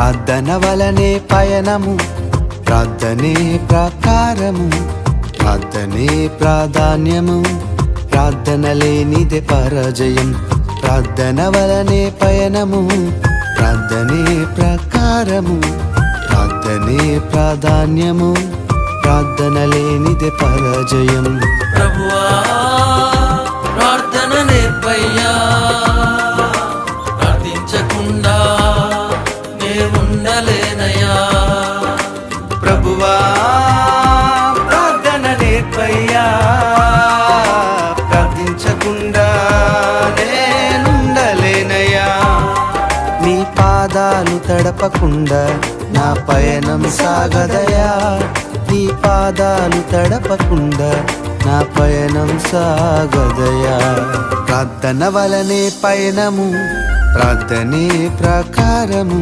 ప్రార్థన వలనే పయనము, ప్రార్థనే ప్రకారము, ప్రార్థనే ప్రాధాన్యము, ప్రార్థన లేనిదే పరాజయం. ప్రార్థన వలనే పయనము, ప్రార్థనే ప్రకారము, ప్రార్థనే ప్రాధాన్యము, ప్రార్థన లేనిదే పరాజయం. ప్రభువా ప్రార్థన నేర్పయ్యా, ప్రార్థించకుండా నే ఉండలేనయ్యా. ప్రభువా ప్రార్థన నేర్పయ్యా, ప్రార్థించకుండా నేనుండలేనయ్యా. నీ పాదాలు తడపకుండా నా పయనం సాగదయా, నీ పాదాలు తడపకుండా నా పయనం సాగదయా. ప్రార్థన వలనే పయనము, ప్రార్థనే ప్రకారము,